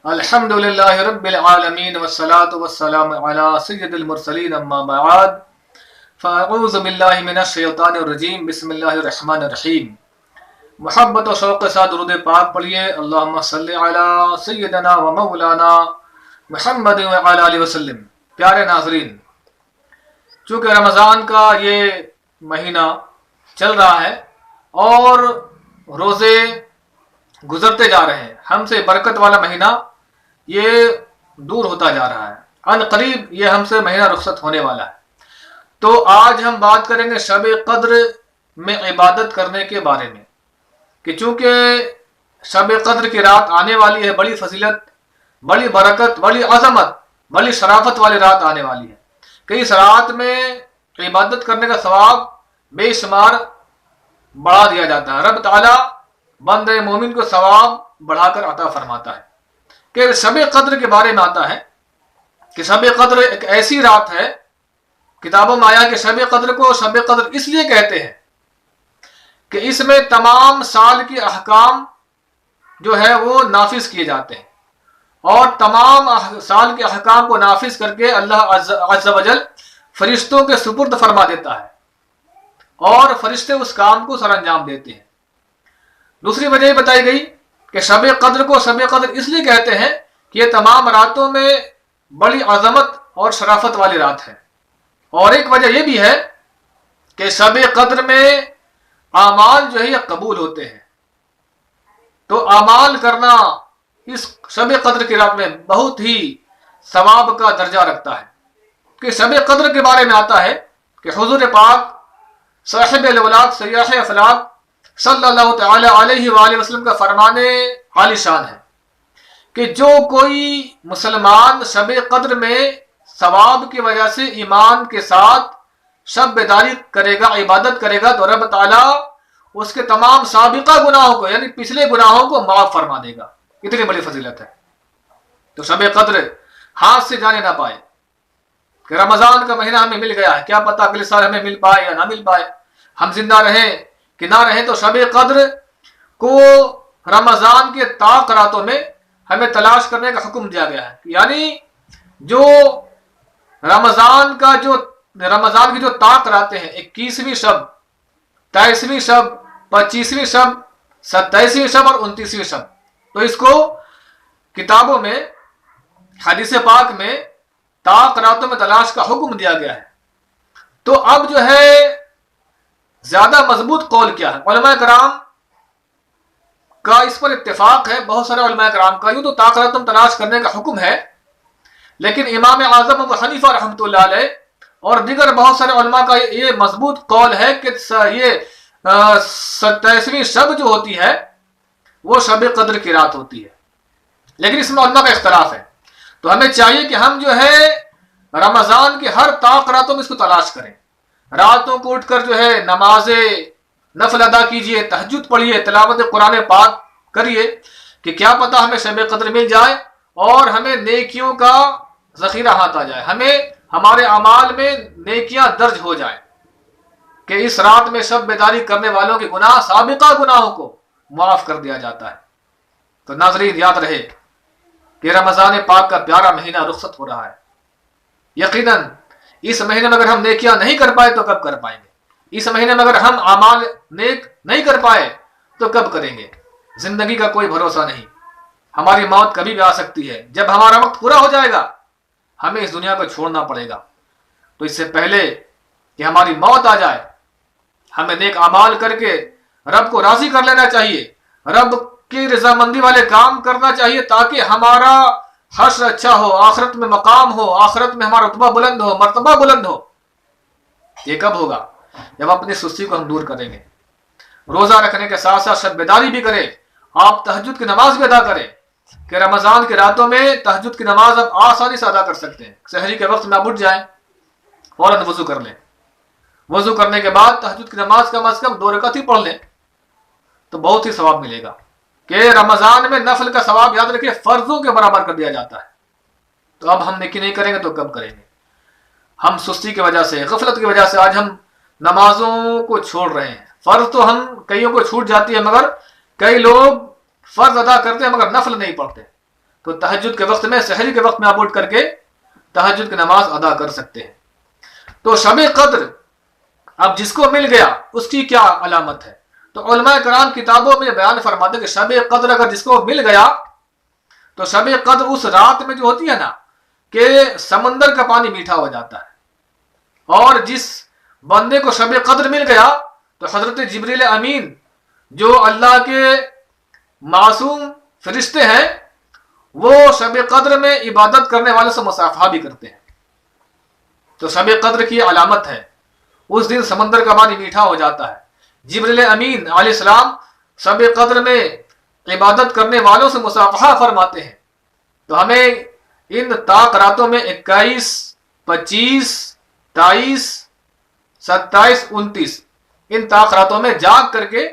الحمدللہ رب العالمین والصلاة والسلام علی سید المرسلین اما بعد فاعوذ باللہ من الشیطان الرجیم بسم اللہ الرحمن الرحیم۔ محبت و شوق کے ساتھ درود پاک پڑھیے۔ اللہم صلی علی سیدنا و مولانا محمد وعلی آلہ وسلم۔ پیارے ناظرین، چونکہ رمضان کا یہ مہینہ چل رہا ہے اور روزے گزرتے جا رہے ہیں، ہم سے برکت والا مہینہ یہ دور ہوتا جا رہا ہے، ان قریب یہ ہم سے مہینہ رخصت ہونے والا ہے۔ تو آج ہم بات کریں گے شب قدر میں عبادت کرنے کے بارے میں، کہ چونکہ شب قدر کی رات آنے والی ہے، بڑی فضیلت، بڑی برکت، بڑی عظمت، بڑی شرافت والی رات آنے والی ہے کہ اس رات میں عبادت کرنے کا ثواب بے شمار بڑھا دیا جاتا ہے۔ رب تعالیٰ بندہ مومن کو ثواب بڑھا کر عطا فرماتا ہے۔ کہ شب قدر کے بارے میں آتا ہے کہ شب قدر ایک ایسی رات ہے، کتابوں میں آیا کہ شب قدر کو شب قدر اس لیے کہتے ہیں کہ اس میں تمام سال کے احکام جو ہے وہ نافذ کیے جاتے ہیں، اور تمام سال کے احکام کو نافذ کر کے اللہ عز و جل فرشتوں کے سپرد فرما دیتا ہے، اور فرشتے اس کام کو سر انجام دیتے ہیں۔ دوسری وجہ یہ بتائی گئی کہ شب قدر کو شب قدر اس لیے کہتے ہیں کہ یہ تمام راتوں میں بڑی عظمت اور شرافت والی رات ہے، اور ایک وجہ یہ بھی ہے کہ شب قدر میں اعمال جو ہے یہ قبول ہوتے ہیں۔ تو اعمال کرنا اس شب قدر کی رات میں بہت ہی ثواب کا درجہ رکھتا ہے۔ کہ شب قدر کے بارے میں آتا ہے کہ حضور پاک صاحب الاولاد سیاح افلاک صلی اللہ تعالی علیہ وآلہ وسلم کا فرمان عالی شان ہے کہ جو کوئی مسلمان شب قدر میں ثواب کی وجہ سے ایمان کے ساتھ شب بیداری کرے گا، عبادت کرے گا، تو رب تعالیٰ اس کے تمام سابقہ گناہوں کو یعنی پچھلے گناہوں کو معاف فرما دے گا۔ اتنی بڑی فضیلت ہے۔ تو شب قدر ہاتھ سے جانے نہ پائے کہ رمضان کا مہینہ ہمیں مل گیا ہے، کیا پتہ اگلے سال ہمیں مل پائے یا نہ مل پائے، ہم زندہ رہیں کہ نہ رہیں۔ تو شب قدر کو رمضان کے طاق راتوں میں ہمیں تلاش کرنے کا حکم دیا گیا ہے، یعنی جو رمضان کی جو طاق راتیں ہیں، 21ویں شب، 23ویں شب، 25ویں شب، 27ویں شب اور 29ویں شب، تو اس کو کتابوں میں حدیث پاک میں طاق راتوں میں تلاش کا حکم دیا گیا ہے۔ تو اب جو ہے زیادہ مضبوط قول کیا ہے؟ علماء کرام کا اس پر اتفاق ہے، بہت سارے علماء کرام کا۔ یوں تو طاق راتوں میں تلاش کرنے کا حکم ہے، لیکن امام اعظم ابو حنیفہ رحمۃ اللہ علیہ اور دیگر بہت سارے علماء کا یہ مضبوط قول ہے کہ یہ 27ویں شب جو ہوتی ہے وہ شب قدر کی رات ہوتی ہے، لیکن اس میں علماء کا اختلاف ہے۔ تو ہمیں چاہیے کہ ہم جو ہے رمضان کے ہر طاق راتوں میں اس کو تلاش کریں، راتوں کو اٹھ کر جو ہے نماز نفل ادا کیجئے، تہجد پڑھیے، تلاوت قرآن پاک کریے کہ کیا پتہ ہمیں شب قدر مل جائے اور ہمیں نیکیوں کا ذخیرہ ہاتھ آ جائے، ہمیں ہمارے اعمال میں نیکیاں درج ہو جائیں، کہ اس رات میں شب بیداری کرنے والوں کے گناہ، سابقہ گناہوں کو معاف کر دیا جاتا ہے۔ تو ناظرین یاد رہے کہ رمضان پاک کا پیارا مہینہ رخصت ہو رہا ہے۔ یقیناً اس مہینے میں اگر ہم نیکیاں نہیں کر پائے تو کب کر پائیں گے؟ اس مہینے میں اگر ہم اعمال نیک نہیں کر پائے تو کب کریں گے؟ زندگی کا کوئی بھروسہ نہیں، ہماری موت کبھی بھی آ سکتی ہے۔ جب ہمارا وقت پورا ہو جائے گا ہمیں اس دنیا کو چھوڑنا پڑے گا، تو اس سے پہلے کہ ہماری موت آ جائے ہمیں نیک اعمال کر کے رب کو راضی کر لینا چاہیے، رب کی رضامندی والے کام کرنا چاہیے، تاکہ ہمارا حشر اچھا ہو، آخرت میں مقام ہو، آخرت میں ہمارا رتبہ بلند ہو، مرتبہ بلند ہو۔ یہ کب ہوگا؟ جب اپنی سستی کو ہم دور کریں گے، روزہ رکھنے کے ساتھ ساتھ شب بیداری بھی کریں، آپ تہجد کی نماز بھی ادا کریں، کہ رمضان کی راتوں میں تہجد کی نماز آپ آسانی سے ادا کر سکتے ہیں۔ سحری کے وقت میں آپ اٹھ جائیں، فوراً وضو کر لیں، وضو کرنے کے بعد تہجد کی نماز کم از کم 2 رکعت ہی پڑھ لیں تو بہت ہی ثواب ملے گا۔ کہ رمضان میں نفل کا ثواب یاد رکھیں فرضوں کے برابر کر دیا جاتا ہے۔ تو اب ہم نیکی نہیں کریں گے تو کب کریں گے؟ ہم سستی کی وجہ سے، غفلت کی وجہ سے آج ہم نمازوں کو چھوڑ رہے ہیں۔ فرض تو ہم کئیوں کو چھوٹ جاتی ہے، مگر کئی لوگ فرض ادا کرتے ہیں مگر نفل نہیں پڑھتے۔ تو تہجد کے وقت میں، سحری کے وقت میں آپ اٹھ کر کے تہجد کی نماز ادا کر سکتے ہیں۔ تو شب قدر اب جس کو مل گیا اس کی کیا علامت ہے؟ تو علماء کرام کتابوں میں بیان فرماتے ہیں کہ شب قدر اگر جس کو مل گیا تو شب قدر اس رات میں جو ہوتی ہے نا کہ سمندر کا پانی میٹھا ہو جاتا ہے، اور جس بندے کو شب قدر مل گیا تو حضرت جبریل امین جو اللہ کے معصوم فرشتے ہیں وہ شب قدر میں عبادت کرنے والے سے مصافحہ بھی کرتے ہیں۔ تو شب قدر کی علامت ہے اس دن سمندر کا پانی میٹھا ہو جاتا ہے، جبریل امین علیہ السلام شب قدر میں عبادت کرنے والوں سے مصافحہ فرماتے ہیں۔ تو ہمیں ان طاق راتوں میں 21، 25، 23، 27، 29 ان طاق راتوں میں جاگ کر کے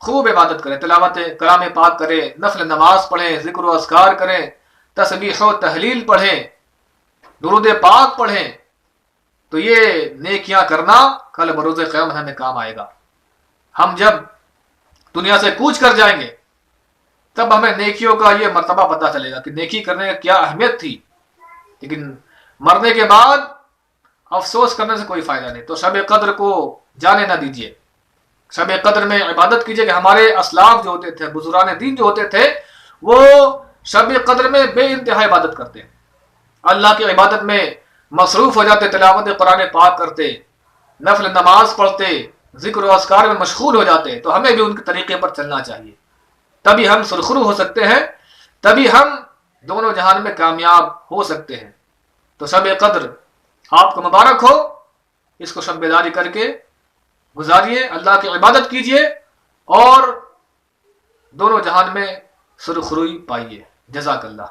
خوب عبادت کریں، تلاوت کلام پاک کریں، نفل نماز پڑھیں، ذکر و اذکار کریں، تسبیح و تحلیل پڑھیں، درود پاک پڑھیں۔ تو یہ نیکیاں کرنا کل بروز قیامت ہمیں کام آئے گا۔ ہم جب دنیا سے کوچ کر جائیں گے تب ہمیں نیکیوں کا یہ مرتبہ پتہ چلے گا کہ نیکی کرنے کا کیا اہمیت تھی، لیکن مرنے کے بعد افسوس کرنے سے کوئی فائدہ نہیں۔ تو شب قدر کو جانے نہ دیجیے، شب قدر میں عبادت کیجیے کہ ہمارے اسلاف جو ہوتے تھے، بزرگان دین جو ہوتے تھے، وہ شب قدر میں بے انتہا عبادت کرتے، اللہ کی عبادت میں مصروف ہو جاتے، تلاوت قرآن پاک کرتے، نفل نماز پڑھتے، ذکر و اذکار میں مشغول ہو جاتے۔ تو ہمیں بھی ان کے طریقے پر چلنا چاہیے، تبھی ہم سرخرو ہو سکتے ہیں، تبھی ہم دونوں جہان میں کامیاب ہو سکتے ہیں۔ تو شب قدر آپ کو مبارک ہو، اس کو شب بیداری کر کے گزاریے، اللہ کی عبادت کیجیے اور دونوں جہان میں سرخروئی پائیے۔ جزاک اللہ۔